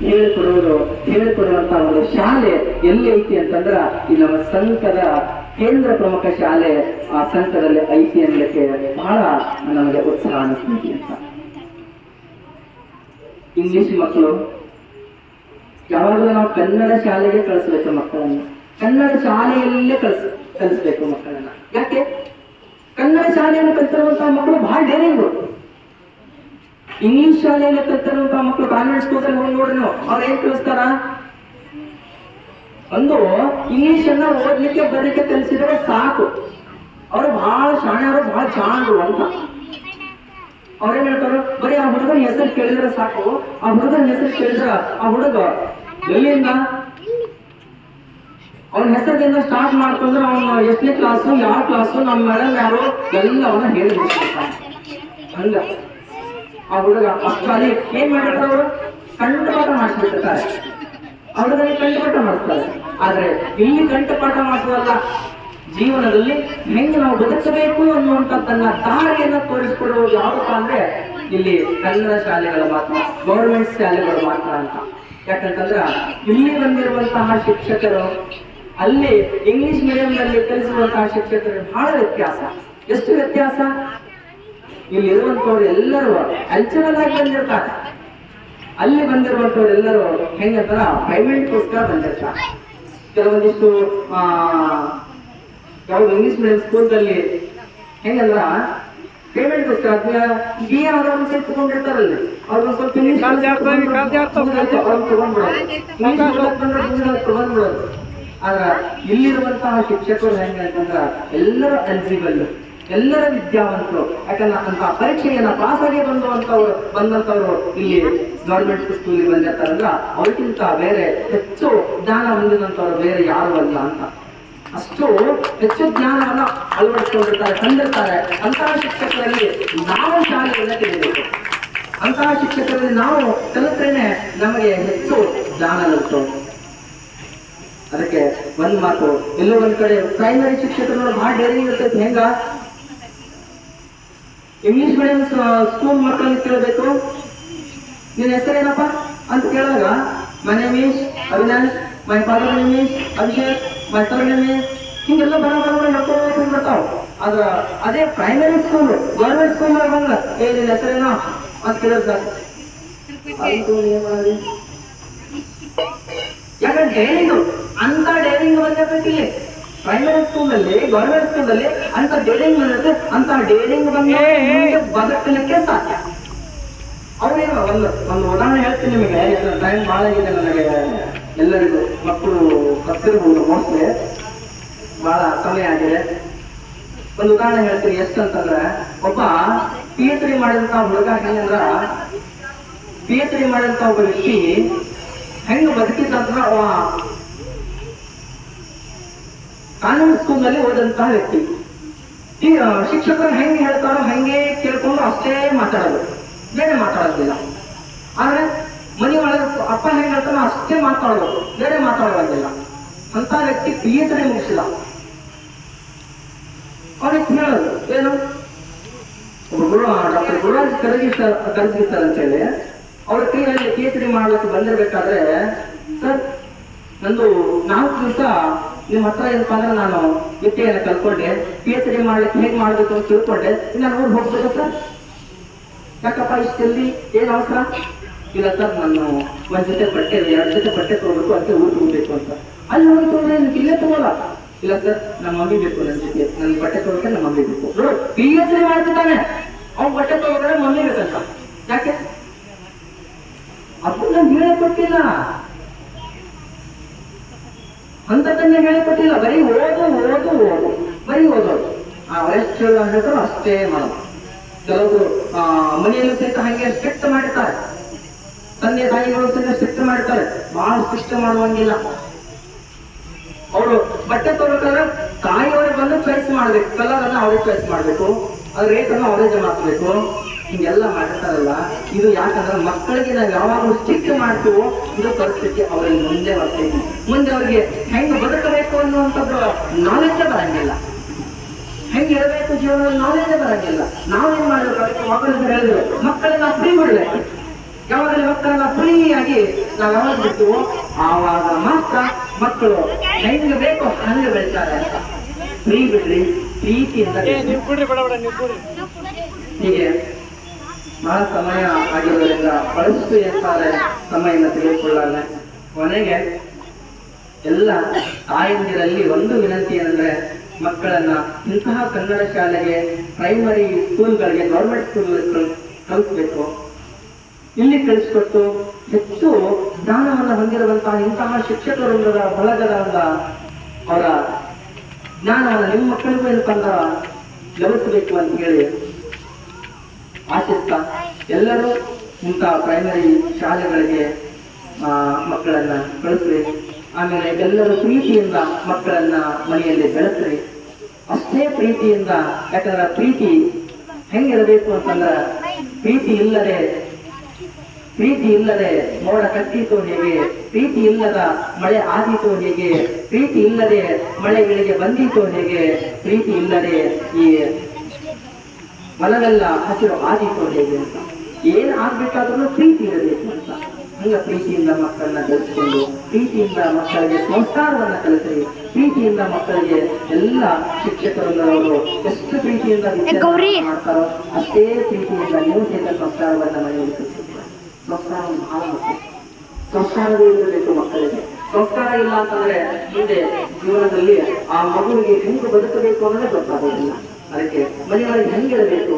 ಹೇಳಿಕೊಡುವಂತಹ ಒಂದು ಶಾಲೆ ಎಲ್ಲಿ ಐತಿ ಅಂತಂದ್ರ ಈ ನಮ್ಮ ಸಂಘದ ಕೇಂದ್ರ ಪ್ರಮುಖ ಶಾಲೆ ಆ ಸಂಘದಲ್ಲಿ ಐತಿ ಅನ್ನಲಿಕ್ಕೆ ಬಹಳ ನಮಗೆ ಉತ್ಸಾಹ ಅನಿಸ್ತೈತಿ ಅಂತ. ಇಂಗ್ಲಿಷ್ ಮಕ್ಕಳು ಯಾವಾಗಲೂ ನಾವು ಕನ್ನಡ ಶಾಲೆಗೆ ಕಳಿಸ್ಬೇಕು ಮಕ್ಕಳನ್ನ, ಕನ್ನಡ ಶಾಲೆಯಲ್ಲೇ ಕಲಿಸ್ಬೇಕು ಮಕ್ಕಳನ್ನ. ಯಾಕೆ? ಕನ್ನಡ ಶಾಲೆಯನ್ನು ಕಲಿತಿರುವಂತಹ ಮಕ್ಕಳು ಬಹಳ ಡೇರಿಂಗು. ಇಂಗ್ಲಿಷ್ ಶಾಲೆಯಲ್ಲಿ ಕಲಿತಿರುವಂತಹ ಮಕ್ಕಳು ಕಾನ್ವೆಂಟ್ ಸ್ಕೂಲಲ್ಲಿ ಹೋಗಿ ನೋಡ್ರಿ ನೀವು, ಅವ್ರು ಏನ್ ಕಲಿಸ್ತಾರ? ಒಂದು ಇಂಗ್ಲಿಷ್ ಅನ್ನ ಓದ್ಲಿಕ್ಕೆ ಬರಲಿಕ್ಕೆ ಕಲಿಸಿದ್ರೆ ಸಾಕು, ಅವರು ಬಹಳ ಶಾಣ್ಯರು, ಬಹಳ ಚಾಂಡ್ರು ಅಂತ. ಅವ್ರೇನ್ ಹೇಳ್ತಾರ? ಬರೀ ಆ ಹುಡುಗನ ಹೆಸರು ಕೇಳಿದ್ರೆ ಸಾಕು, ಆ ಹುಡುಗನ ಹೆಸರು ಕೇಳಿದ್ರ ಆ ಹುಡುಗ ಎಲ್ಲಿಂದ ಅವನ ಹೆಸರಿಂದ ಸ್ಟಾರ್ಟ್ ಮಾಡ್ಕೊಂಡ್ರೆ ಅವನು ಎಷ್ಟನೇ ಕ್ಲಾಸು, ಯಾವ ಕ್ಲಾಸು, ನಮ್ಮ ಮೇಡಮ್ ಯಾರು ಎಲ್ಲವನ್ನ ಹೇಳಿಬಿಡ್ತಾರೆ. ಹಂಗ ಆ ಹುಡುಗ ಅಷ್ಟಾಗಿ ಏನ್ ಮಾಡಿರ್ತಾರೆ? ಅವರು ಕಂಠಪಾಠ ಮಾಡಿಸ್ಬಿಟ್ಟಿರ್ತಾರೆ, ಆ ಹುಡುಗನಿಗೆ ಕಂಠಪಾಠ ಮಾಡಿಸ್ತಾರೆ. ಆದ್ರೆ ಇಲ್ಲಿ ಕಂಠಪಾಠ ಮಾಡಿಸೋದಲ್ಲ, ಜೀವನದಲ್ಲಿ ಹೆಂಗೆ ನಾವು ಬದುಕಬೇಕು ಅನ್ನುವಂಥದ್ದನ್ನ ದಾರಿಯನ್ನ ತೋರಿಸ್ಕೊಡುವುದು ಯಾವಪ್ಪ ಅಂದ್ರೆ ಇಲ್ಲಿ ಕನ್ನಡ ಶಾಲೆಗಳ ಮಾತ್ರ, ಗೌರ್ಮೆಂಟ್ ಶಾಲೆಗಳು ಮಾತ್ರ ಅಂತ. ಯಾಕಂತಂದ್ರ ಇಲ್ಲಿ ಬಂದಿರುವಂತಹ ಶಿಕ್ಷಕರು ಅಲ್ಲಿ ಇಂಗ್ಲಿಷ್ ಮೀಡಿಯಂನಲ್ಲಿ ಕಲಿಸುವಂತಹ ಶಿಕ್ಷಕರು ಬಹಳ ವ್ಯತ್ಯಾಸ. ಎಷ್ಟು ವ್ಯತ್ಯಾಸ? ಇಲ್ಲಿ ಇರುವಂತವ್ರು ಎಲ್ಲರೂ ಕಲ್ಚರಲ್ ಆಗಿ ಬಂದಿರ್ತಾರೆ, ಅಲ್ಲಿ ಬಂದಿರುವಂತವ್ರು ಎಲ್ಲರೂ ಹೆಂಗಂತಾರ ಪೇಮೆಂಟ್ಗೋಸ್ಕರ ಬಂದಿರ್ತಾರೆ. ಕೆಲವೊಂದಿಷ್ಟು ಯಾವ್ದು ಇಂಗ್ಲಿಷ್ ಮೀಡಿಯಂ ಸ್ಕೂಲ್ದಲ್ಲಿ ಹೆಂಗಂದ್ರ ಪೇಮೆಂಟ್ಗೋಸ್ಕರ ಅವ್ರನ್ನ ಸೇರ್ಕೊಂಡಿರ್ತಾರಲ್ಲಿ ಅವ್ರನ್ನ ಸ್ವಲ್ಪ ಇಂಗ್ಲಿಷ್ ತಗೊಂಡ್ಬಿಡೋದು. ಆದ್ರ ಇಲ್ಲಿರುವಂತಹ ಶಿಕ್ಷಕರು ಹೆಂಗಂತಂದ್ರ ಎಲ್ಲರೂ ಎಲಿಜಿಬಲ್, ಎಲ್ಲರ ವಿದ್ಯಾವಂತರು. ಯಾಕಂದ್ರೆ ಅಂತ ಪರೀಕ್ಷೆಯನ್ನ ಪಾಸ್ ಆಗಿ ಬಂದಂತವ್ರು ಇಲ್ಲಿ ಗೌರ್ಮೆಂಟ್ ಸ್ಕೂಲಿಗೆ ಬಂದಿರ್ತಾರಂದ್ರ ಅವ್ರಿಗಿಂತ ಬೇರೆ ಹೆಚ್ಚು ಜ್ಞಾನ ಹೊಂದಿದಂತವ್ರು ಬೇರೆ ಯಾರು ಅಲ್ಲ ಅಂತ. ಅಷ್ಟು ಹೆಚ್ಚು ಜ್ಞಾನವನ್ನ ಅಳವಡಿಸಿಕೊಂಡಿರ್ತಾರೆ, ತಂದಿರ್ತಾರೆ. ಅಂತಹ ಶಿಕ್ಷಕರಲ್ಲಿ ನಾವು ಶಾಲೆಯನ್ನ ತಿಳಿಬೇಕು, ಅಂತಹ ಶಿಕ್ಷಕರಲ್ಲಿ ನಾವು ಕಲಿತ್ರೇನೆ ನಮಗೆ ಹೆಚ್ಚು ಜ್ಞಾನ ಇರುತ್ತೆ. ಅದಕ್ಕೆ ಒಂದ್ ಮಾತು, ಎಲ್ಲೋ ಒಂದ್ ಕಡೆ ಪ್ರೈಮರಿ ಶಿಕ್ಷಕರು ಬಹಳ ಡೇರಿಂಗ್ ಇರ್ತೈತಿ. ಹೆಂಗ? ಇಂಗ್ಲಿಷ್ ಮೀಡಿಯಂ ಸ್ಕೂಲ್ ಮಕ್ಕಳನ್ನ ಕೇಳಬೇಕು, ನಿನ್ನ ಹೆಸರೇನಪ್ಪ ಅಂತ ಕೇಳಿದಾಗ my name is Avinash, my father name is Abhishek, my sir name is, ಹಿಂಗೆಲ್ಲ ಬರೋಬರ ನಡ್ಕೊಂಡು ಬರ್ತಾವ. ಆದ್ರ ಅದೇ ಪ್ರೈಮರಿ ಸ್ಕೂಲ್ ಗೌರ್ಮೆಂಟ್ ಸ್ಕೂಲ್ ಬಂದ ನಿನ್ನ ಹೆಸರೇನ ಅಂತ ಕೇಳಿದ್ರೆ ಸಾಕು, ಅದು ಏನ್ ಮಾಡಿ. ಯಾಕಂದ್ರೆ ಡೇರಿಂಗ್ ಅಂತ ಡೇರಿಂಗ್ ಬಂದಿರ್ತೈತಿ ಪ್ರೈಮರಿ ಸ್ಕೂಲಲ್ಲಿ, ಗೌರ್ಮೆಂಟ್ ಸ್ಕೂಲಲ್ಲಿ ಅಂತ ಡೇರಿಂಗ್ ಬಂದಿರುತ್ತೆ. ಅಂತ ಡೇರಿಂಗ್ ಬಂದ ಬದುಕಲಿಕ್ಕೆ ಸಾಧ್ಯ. ಅವ್ರೇನು ಒಂದು ಉದಾಹರಣೆ ಹೇಳ್ತೀನಿ ನಿಮಗೆ, ಟೈಮ್ ಭಾಳ ಆಗಿದೆ ನನಗೆ, ಎಲ್ಲರಿಗೂ ಮಕ್ಕಳು ಕತ್ತಿರ್ಬೋದು, ಮೋಸ್ಟ್ಲಿ ಬಹಳ ಸಮಯ ಆಗಿದೆ. ಒಂದು ಉದಾಹರಣೆ ಹೇಳ್ತೀನಿ. ಎಷ್ಟಂತಂದ್ರೆ ಒಬ್ಬ PhD ಮಾಡಿದಂತ ಹುಡುಗ ಹೆಂಗಂದ್ರ, PhD ಮಾಡಿದಂತ ಒಬ್ಬ ವ್ಯಕ್ತಿ ಹೆಂಗ ಬದುಕಿದಂದ್ರ ಕಾನೂನು ಸ್ಕೂಲ್ನಲ್ಲಿ ಓದಂತಹ ವ್ಯಕ್ತಿ. ಈಗ ಶಿಕ್ಷಕರು ಹೆಂಗೆ ಹೇಳ್ತಾರೋ ಹಂಗೆ ಕೇಳ್ಕೊಂಡು ಅಷ್ಟೇ ಮಾತಾಡೋದು, ಬೇರೆ ಮಾತಾಡೋದಿಲ್ಲ. ಆದ್ರೆ ಮನೆಯೊಳಗೆ ಅಪ್ಪ ಹೆಂಗ್ ಹೇಳ್ತಾನೋ ಅಷ್ಟೇ ಮಾತಾಡೋದು, ಬೇರೆ ಮಾತಾಡೋದಿಲ್ಲ. ಅಂತ ವ್ಯಕ್ತಿ PhD ಮುಗಿಸಿಲ್ಲ. ಅವ್ರಿಗೆ ಹೇಳೋದು ಏನು, ಡಾಕ್ಟರ್ ಗುರುರಾಜ್ ಕರಗಿ ಸರ್ ಅಂತ ಹೇಳಿ ಅವ್ರ ಕೈಯಲ್ಲಿ PhD ಮಾಡ್ಲಿಕ್ಕೆ ಬಂದಿರ್ಬೇಕಾದ್ರೆ, ಸರ್ ನಂದು 4 ದಿವಸ ನಿಮ್ಮ ಹತ್ರ ಏನಪ್ಪಾ ಅಂದ್ರೆ ನಾನು ವಿದ್ಯೆಯನ್ನು ಕಲ್ತ್ಕೊಂಡೆ, PhD ಮಾಡ್ಲಿಕ್ಕೆ ಹೇಗೆ ಮಾಡ್ಬೇಕು ಅಂತ ತಿಳ್ಕೊಂಡೆ, ನಾನು ಊರಿಗೆ ಹೋಗ್ಬೇಕು ಸರ್. ಯಾಕಪ್ಪ ಇಷ್ಟಲ್ಲಿ ಏನ್ ಅವಸರ? ಇಲ್ಲ ಸರ್, ನಾನು 1 ಜೊತೆ ಬಟ್ಟೆ 2 ಜೊತೆ ಬಟ್ಟೆ ತಗೋಬೇಕು ಅಂತ ಊರಿಗೆ ಹೋಗ್ಬೇಕು ಅಂತ. ಅಲ್ಲಿ ಹೋಗಿ ತಗೊಂಡ್ರೆ ಇಲ್ಲೇ ತಗೋಲ್ಲ. ಇಲ್ಲ ಸರ್, ನಮ್ಮ ಮಮ್ಮಿ ಬೇಕು, ನನ್ನ ಜೊತೆ ನನ್ ಬಟ್ಟೆ ತಗೋಕೆ ನಮ್ಮ ಮಮ್ಮಿ ಬೇಕು. ನೋಡು, PhD ಮಾಡ್ತಿದ್ದಾನೆ, ಅವ್ನು ಬಟ್ಟೆ ತಗೋದ್ರೆ ಮಮ್ಮಿ ಬೇಕಂತ. ಯಾಕೆ? ಅದು ನನ್ಗೆ ಹೇಳಿಕೊಟ್ಟಿಲ್ಲ, ಅಂತದನ್ನೇ ಹೇಳಿಕೊಟ್ಟಿಲ್ಲ. ಬರೀ ಓದು ಓದು ಓದು, ಬರೀ ಓದೋದು. ಅವರೆಷ್ಟು ಹೇಳಿದ್ರು ಅಷ್ಟೇ ಮಾಡೋದು. ಕೆಲವರು ಮನೆಯಲ್ಲೂ ಸಹಿತ ಹಾಗೆ ಸ್ಟ್ರಿಕ್ಟ್ ಮಾಡಿರ್ತಾರೆ, ತಂದೆ ತಾಯಿಗಳು ಸಹಿತ ಸ್ಟ್ರಿಕ್ಟ್ ಮಾಡಿರ್ತಾರೆ. ಬಹಳ ಸ್ಟ್ರಿಕ್ಟ್ ಮಾಡುವಂಗಿಲ್ಲ. ಅವರು ಬಟ್ಟೆ ತಗೋಬೇಕಾದ್ರೆ ತಾಯಿಯವ್ರಿಗೆ ಬಂದು ಚಾಯ್ಸ್ ಮಾಡ್ಬೇಕು, ಕಲರ್ ಅನ್ನ ಅವ್ರಿಗೆ ಚಾಯ್ಸ್ ಮಾಡ್ಬೇಕು, ಅದ್ರ ರೇಟ್ ಅನ್ನು ಅವರೇ ಜಮಾಯಿಸ್ಬೇಕು. ಹಿಂಗೆಲ್ಲ ಮಾಡಿರ್ತಾರಲ್ಲ, ಇದು ಯಾಕಂದ್ರೆ ಮಕ್ಕಳಿಗೆ ನಾವು ಯಾವಾಗಲೂ ಸ್ಟ್ರಿಕ್ಟ್ ಮಾಡ್ತೀವೋ ಇದು ಪರಿಸ್ಥಿತಿ ಅವರಿಗೆ ಮುಂದೆ ಬರ್ತೈತಿ. ಮುಂದೆ ಅವ್ರಿಗೆ ಹೆಂಗ್ ಬದುಕಬೇಕು ಅನ್ನುವಂಥದ್ದು ನಾಲೆಡ್ಜೇ ಬರಂಗಿಲ್ಲ, ಹೆಂಗೆ ಇರಬೇಕು ಜೀವನದಲ್ಲಿ ನಾಲೆಡ್ಜೇ ಬರಂಗಿಲ್ಲ. ನಾವೇನ್ ಮಾಡ್ಬೇಕು? ಮಕ್ಕಳಿಗೆ ಹೇಳಿದ್ರು ಮಕ್ಕಳನ್ನ ಫ್ರೀ ಬಿಡ್ಬೇಕು. ಯಾವಾಗಲೇ ಮಕ್ಕಳನ್ನ ಫ್ರೀ ಆಗಿ ನಾವು ಯಾವಾಗ ಬಿಡ್ತೀವೋ ಆವಾಗ ಮಾತ್ರ ಮಕ್ಕಳು ಹೆಂಗೆ ಬೇಕು ಹಂಗೆ ಬೆಳಿತಾರೆ ಅಂತ. ಫ್ರೀ ಬಿಡ್ರಿ, ಪ್ರೀತಿಯಿಂದ. ಹೀಗೆ ಬಹಳ ಸಮಯ ಆಗಿರೋದ್ರಿಂದ ಬಳಸ್ತು ಎಂತಾರೆ ಸಮಯನ ತೆಗೆದುಕೊಳ್ಳಲ್ಲ. ಕೊನೆಗೆ ಎಲ್ಲ ತಾಯಂದಿರಲ್ಲಿ ಒಂದು ವಿನಂತಿ ಏನಂದ್ರೆ, ಮಕ್ಕಳನ್ನ ಇಂತಹ ಕನ್ನಡ ಶಾಲೆಗೆ, ಪ್ರೈಮರಿ ಸ್ಕೂಲ್ಗಳಿಗೆ, ಗೌರ್ಮೆಂಟ್ ಸ್ಕೂಲ್ ಕಳಿಸ್ಬೇಕು. ಇಲ್ಲಿ ಕಳಿಸ್ಕೊಟ್ಟು ಹೆಚ್ಚು ಜ್ಞಾನವನ್ನು ಹೊಂದಿರುವಂತಹ ಇಂತಹ ಶಿಕ್ಷಕವೃಂದದ ಬಳಗದ ಅವರ ಜ್ಞಾನವನ್ನು ನಿಮ್ಮ ಮಕ್ಕಳಿಗೂ ಏನಪ್ಪಂದ ಲಭಿಸಬೇಕು ಅಂತ ಹೇಳಿ ಆಶಿಸ್ತಾ, ಎಲ್ಲರೂ ಇಂತಹ ಪ್ರೈಮರಿ ಶಾಲೆಗಳಿಗೆ ಮಕ್ಕಳನ್ನ ಕಳಿಸ್ರಿ. ಆಮೇಲೆ ಎಲ್ಲರೂ ಪ್ರೀತಿಯಿಂದ ಮಕ್ಕಳನ್ನ ಮನೆಯಲ್ಲಿ ಬೆಳೆಸ್ರಿ. ಅಷ್ಟೇ ಪ್ರೀತಿಯಿಂದ, ಯಾಕಂದ್ರೆ ಪ್ರೀತಿ ಹೆಂಗಿರಬೇಕು ಅಂತಂದ್ರೆ, ಪ್ರೀತಿ ಇಲ್ಲದೆ ಮೋಡ ಕಟ್ಟಿತು ಹೇಗೆ, ಪ್ರೀತಿ ಇಲ್ಲದ ಮಳೆ ಆದೀತು ಹೇಗೆ, ಪ್ರೀತಿ ಇಲ್ಲದೆ ಮಳೆ ಇಳಿಗೆ ಬಂದೀತು ಹೇಗೆ, ಪ್ರೀತಿ ಇಲ್ಲದೆ ಈ ಹೊಲವೆಲ್ಲ ಹಸಿರು ಆದೀತು ಹೇಗೆ ಅಂತ. ಏನ್ ಆಗ್ಬೇಕಾದ್ರೂ ಪ್ರೀತಿ ಇರಬೇಕು ಅಂತ. ಹಂಗ ಪ್ರೀತಿಯಿಂದ ಮಕ್ಕಳನ್ನ ಬೆಳೆಸಿಕೊಂಡು, ಪ್ರೀತಿಯಿಂದ ಮಕ್ಕಳಿಗೆ ಸಂಸ್ಕಾರವನ್ನ ಕಲಿಸಿ, ಪ್ರೀತಿಯಿಂದ ಮಕ್ಕಳಿಗೆ ಎಲ್ಲ ಶಿಕ್ಷಕರವರು ಎಷ್ಟು ಪ್ರೀತಿಯಿಂದ ಮಾಡ್ತಾರೋ ಅಷ್ಟೇ ಪ್ರೀತಿಯಿಂದ ನೀವು ಸಹಿತ ಸಂಸ್ಕಾರವನ್ನ ಮನೆಯಲ್ಲಿ ಕಲಿಸಿದ್ದೀರ. ಸಂಸ್ಕಾರ ಬಹಳ ಮುಖ್ಯ. ಸಂಸ್ಕಾರವೇ ಇರಬೇಕು ಮಕ್ಕಳಿಗೆ. ಸಂಸ್ಕಾರ ಇಲ್ಲ ಅಂತಂದ್ರೆ ಮುಂದೆ ಜೀವನದಲ್ಲಿ ಆ ಮಗುವಿಗೆ ಹೆಂಗೆ ಬದುಕಬೇಕು ಅನ್ನೋದೇ ಗೊತ್ತಾಗೋದಿಲ್ಲ. ಅದಕ್ಕೆ ಮನೆಯೊಳಗೆ ಹೆಂಗಿರಬೇಕು,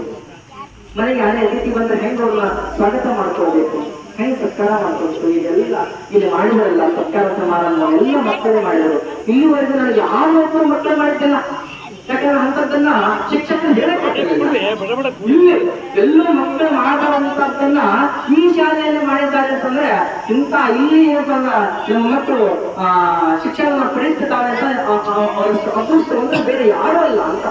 ಮನೆಗೆ ಹಳೆ ಅತಿಥಿ ಬಂದ್ರೆ ಹೆಂಗ್ ಅವ್ರನ್ನ ಸ್ವಾಗತ ಮಾಡ್ಕೊಳ್ಬೇಕು, ಹೆಂಗ್ ಸತ್ಕಾರ ಮಾಡ್ಕೊಳ್ಬೇಕು, ಇದೆಲ್ಲ ಇಲ್ಲಿ ಮಾಡಿದ್ರಲ್ಲ ಸತ್ಕಾರ ಸಮಾರಂಭ ಎಲ್ಲ ಮಕ್ಕಳೇ ಮಾಡಿದ್ರು. ಇಲ್ಲಿವರೆಗೂ ನನಗೆ ಯಾರು ಒಬ್ಬರು ಮಕ್ಕಳು ಮಾಡಿದ್ದಿಲ್ಲ. ಯಾಕಂದ್ರೆ ಅಂತದನ್ನ ಶಿಕ್ಷಕರು ಹೇಳಿಕೊಟ್ಟಿರಲಿಲ್ಲ. ಇಲ್ಲಿ ಎಲ್ಲ ಮಕ್ಕಳು ಮಾಡುವಂತದ್ದನ್ನ ಈ ಶಾಲೆಯಲ್ಲಿ ಮಾಡಿದ್ದಾರೆ ಅಂತಂದ್ರೆ, ಇಂತ ಇಲ್ಲಿ ಏನಪ್ಪ ನಮ್ಮ ಮಕ್ಕಳು ಶಿಕ್ಷಣ ಪಡೆಯುತ್ತಿದ್ದಾರೆ ಅಂತ ಅದೃಷ್ಟವಂತ ಬೇರೆ ಯಾರು ಅಲ್ಲ ಅಂತ.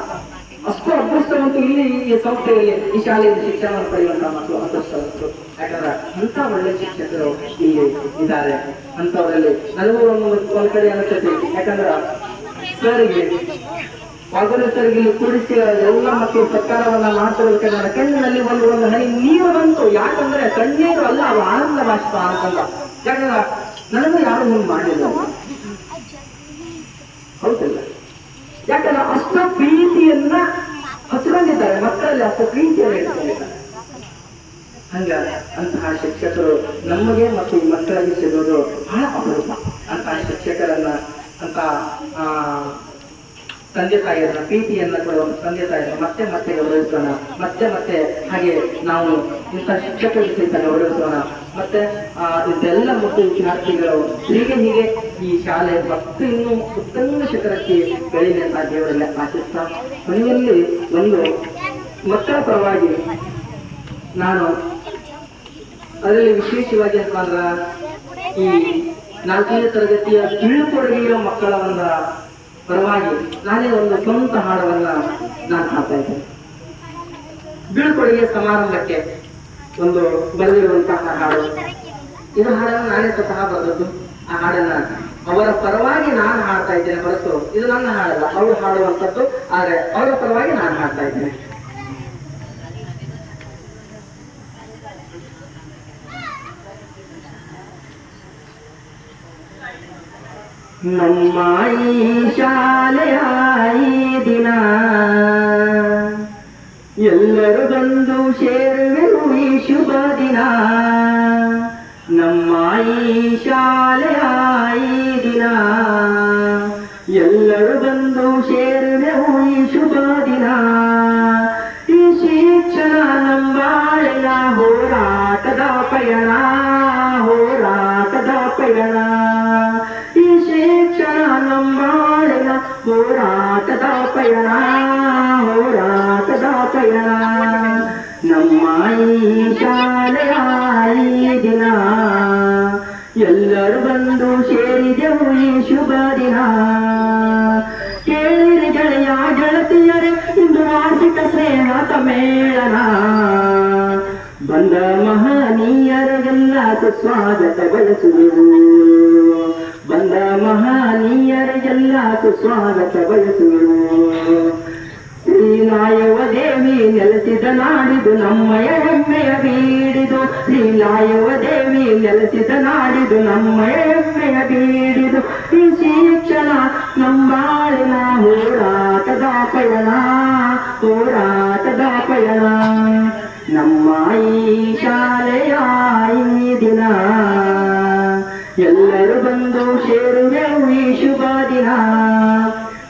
ಅಷ್ಟು ಅದೃಷ್ಟವಂತೂ ಇಲ್ಲಿ ಈ ಸಂಸ್ಥೆಯಲ್ಲಿ ಈ ಶಾಲೆಯಲ್ಲಿ ಶಿಕ್ಷಣವನ್ನು ಪಡೆಯುವಂತಹ ಮಕ್ಕಳು ಅದೃಷ್ಟವಂತರು. ಯಾಕಂದ್ರೆ ಅಂತ ಒಳ್ಳೆ ಶಿಕ್ಷಕರು ಇಲ್ಲಿ ಇದ್ದಾರೆ. ಅಂತವರಲ್ಲಿ ನನಗೂ ಒಂದ್ ಕಡೆ ಅನಿಸ್ತೈತಿ. ಯಾಕಂದ್ರ ಸರ್ಗೆ ವಾಗಲು ಸರ್ಗೆ ಇಲ್ಲಿ ಕೂಡಿಸಿ ಎಲ್ಲ ಮಕ್ಕಳು ಸತ್ಕಾರವನ್ನ ಮಾಡ್ತಿರೋದಕ್ಕೆ ನನ್ನ ಕಣ್ಣಿನಲ್ಲಿ ಒಂದು ಹನಿ ನೀರು ಬಂತು. ಯಾಕಂದ್ರೆ ಕಣ್ಣೀರು ಅಲ್ಲ, ಅದು ಆನಂದ ಬಾಷ್ಪ ಅಂತಂದ. ಯಾಕಂದ್ರ ನನಗೂ ಯಾರು ಹಿಂಗ್ ಮಾಡಿಲ್ಲ, ಹೌದಿಲ್ಲ? ಯಾಕಂದ್ರೆ ಅಷ್ಟು ಪ್ರೀತಿಯನ್ನ ಹಚ್ಕೊಂಡಿದ್ದಾರೆ ಮಕ್ಕಳಲ್ಲಿ, ಅಷ್ಟು ಪ್ರೀತಿಯನ್ನು ಇಟ್ಕೊಂಡಿದ್ದಾರೆ. ಹಂಗ ಅಂತಹ ಶಿಕ್ಷಕರು ನಮಗೆ ಮತ್ತು ಈ ಮಕ್ಕಳಿಗೆ ಸಿಗೋದು ಬಹಳ ಅಪರೂಪ. ಅಂತಹ ಶಿಕ್ಷಕರನ್ನ, ಅಂತ ತಂದೆ ತಾಯಿಯರನ್ನ, ಪ್ರೀತಿಯನ್ನ ಕೊಡುವ ತಂದೆ ತಾಯಿಯನ್ನ ಮತ್ತೆ ಮತ್ತೆ ಗೌರವಿಸೋಣ. ಮತ್ತೆ ಮತ್ತೆ ಹಾಗೆ ನಾವು ಇಂಥ ಶಿಕ್ಷಕರಿಗೆ ಸಹಿತ ಗೌರವಿಸೋಣ. ಮತ್ತೆ ಇದೆಲ್ಲ ಮತ್ತು ವಿದ್ಯಾರ್ಥಿಗಳು ಹೀಗೆ ಈ ಶಾಲೆ ಮತ್ತು ಇನ್ನೂ ಉತ್ತಮ ಶಿಖರಕ್ಕೆ ಬೆಳೀಲಿ ಅಂತ ದೇವರಲ್ಲಿ ಆಶಿಸ್ತಾ, ಕೊನೆಯಲ್ಲಿ ಒಂದು ಮಕ್ಕಳ ಪರವಾಗಿ ನಾನು ಅದರಲ್ಲಿ ವಿಶೇಷವಾಗಿ ಅಂತಂದ್ರ ಈ 4ನೇ ತರಗತಿಯ ಬೀಳ್ಕೊಡುಗೆಯ ಮಕ್ಕಳ ಒಂದು ಪರವಾಗಿ ನಾನೇ ಒಂದು ಸ್ವಂತ ಹಾಡವನ್ನ ನಾನು ಹಾಡ್ತಾ ಇದ್ದೇನೆ. ಬೀಳ್ಕೊಡುಗೆ ಸಮಾರಂಭಕ್ಕೆ ಒಂದು ಬರೆದಿರುವಂತಹ ಹಾಡು. ಇದು ಹಾಡನ್ನು ನಾನೇ ಸ್ವತಃ ಬರೆದದ್ದು. ಆ ಹಾಡನ್ನ ಅವರ ಪರವಾಗಿ ನಾನು ಹಾಡ್ತಾ ಇದ್ದೇನೆ ಹೊರತು ಇದು ನನ್ನ ಹಾಡಲ್ಲ, ಅವರು ಹಾಡುವಂಥದ್ದು. ಆದ್ರೆ ಅವರ ಪರವಾಗಿ ನಾನು ಹಾಡ್ತಾ ಇದ್ದೇನೆ. ನಮ್ಮ ಈ ಶಾಲೆಯ ಈ ದಿನ ಎಲ್ಲರೂ ಬಂದು ಸೇರುವೆವು ಈ ಶುಭ ದಿನ. ನಮ್ಮ ಈ ಶಾಲೆಯ ಈ ದಿನ ಎಲ್ಲರೂ ಬಂದು ಸೇರುವೆವು ಈ ಶುಭ ದಿನ. ಈ ಶಿಕ್ಷಣ ನಂಬಾಳೆಯ ಹೋರಾಟದ ಪಯಣ, ಹೋರಾಟದ ಪಯಣ. ಈ ಶಿಕ್ಷಣ ನಂಬಾಳೆಯ ಹೋರಾಟದ ಪಯಣ, ಹೋರಾಟದ ಪಯಣ. ನಮ್ಮ ಈ ಶಾಲೆಯ ಈ ದಿನ ಎಲ್ಲರೂ ಬಂದು ಸೇರಿದೆವು ಈ ಶುಭ ದಿನ. ಕೇಳಿರಿ ಗೆಳೆಯ ಗೆಳತಿಯರೇ, ಇಂದು ವಾರ್ಷಿಕ ಸ್ನೇಹ ಸಮ್ಮೇಳನ. ಬಂದ ಮಹನೀಯರಿಗೆಲ್ಲ ಸುಸ್ವಾಗತ ಬಯಸುವೆವು, ಬಂದ ಮಹನೀಯರಿಗೆಲ್ಲ ಸುಸ್ವಾಗತ ಬಯಸುವೆವು. ಶ್ರೀಲಾಯವ ದೇವಿ ನೆಲೆಸಿದ ನಾಡಿದು ನಮ್ಮಯ ಹೆಮ್ಮೆಯ ಬೀಡಿದು, ಶ್ರೀಲಾಯವ ದೇವಿ ನೆಲೆಸಿದ ನಾಡಿದು ನಮ್ಮಯ ಹೆಮ್ಮೆಯ ಬೀಡಿದು. ಈ ಶಿಕ್ಷಣ ನಂಬಾಳಿನ ಹೋರಾಟದ ಪಯಣ, ಹೋರಾಟದ ಪಯಣ. ನಮ್ಮ ಈ ಶಾಲೆಯ ಈ ದಿನ ಎಲ್ಲರೂ ಬಂದು ಸೇರುವೆವು ಈ ಶುಭ ದಿನ.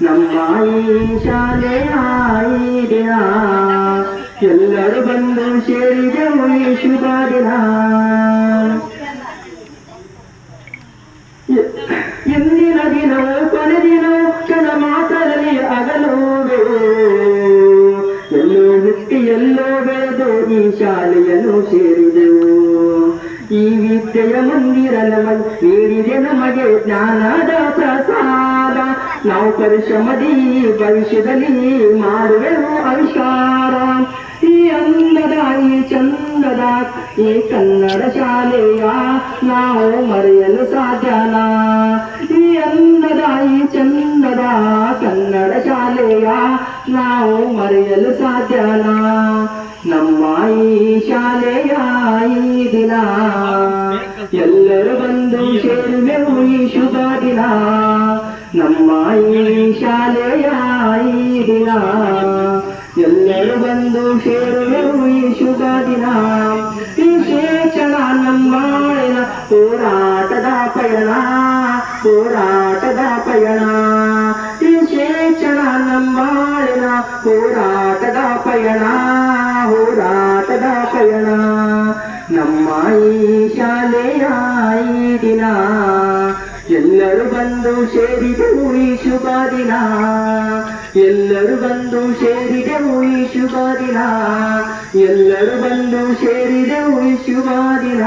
ನಮ್ಮ ಈ ಶಾಲೆಯ ಈ ದಿನ ಎಲ್ಲರೂ ಬಂದು ಸೇರಿದೆವು ಈ ಶುಭ ದಿನ. ಇಂದಿನ ದಿನವು ಕೊನೆ ದಿನವು ಕ್ಷಣ ಮಾತ್ರದಲ್ಲಿ ಅಗಲುವೆವು. ಎಲ್ಲೋ ಹುಟ್ಟಿ ಎಲ್ಲೋ ಬೆಳೆದು ಈ ಶಾಲೆಯನ್ನು ಸೇರಿದೆವು. ಈ ವಿದ್ಯೆಯ ಮಂದಿರ ನೀಡಿದೆ ನಮಗೆ ಜ್ಞಾನದ ಪ್ರಸಾದ. ನಾವು ಪರಿಶ್ರಮದಿ ಭವಿಷ್ಯದಲ್ಲಿ ಮಾಡುವೆವು ಆವಿಷ್ಕಾರ. ಈ ಅಂದದ ಈ ಚಂದದ ಈ ಕನ್ನಡ ಶಾಲೆಯ ನಾವು ಮರೆಯಲು ಸಾಧ್ಯನಾ? ಈ ಅಂದದ ಈ ಚಂದದ ಕನ್ನಡ ಶಾಲೆಯ ನಾವು ಮರೆಯಲು ಸಾಧ್ಯನಾ? ನಮ್ಮ ಈ ಶಾಲೆಯ ಈ ದಿನ ಎಲ್ಲರೂ ಬಂದು ಸೇರುವೆವು ಈ ಶುಭ ದಿನ. ನಮ್ಮ ಈ ಶಾಲೆಯ ಈ ದಿನ ಎಲ್ಲರೂ ಬಂದು ಸೇರುವೆವು ಈ ಶುಭ ದಿನ. ಈ ಶಿಕ್ಷಣ ನಂಬಾಳಿನ ಹೋರಾಟದ ಪಯಣ, ಹೋರಾಟದ ಪಯಣ. ಈ ಶಿಕ್ಷಣ ನಂಬಾಳಿನ ಹೋರಾಟದ ಪಯಣ, ಹೋರಾಟದ ಪಯಣ. ನಮ್ಮ ಈ ಶಾಲೆಯ ಈ ದಿನ ಎಲ್ಲರೂ ಬಂದು ಸೇರಿದೆವು ಈ ಶುಭ ದಿನ, ಎಲ್ಲರೂ ಬಂದು ಸೇರಿದೆವು ಈ ಶುಭ ದಿನ, ಎಲ್ಲರೂ ಬಂದು ಸೇರಿದೆವು ಈ ಶುಭ ದಿನ.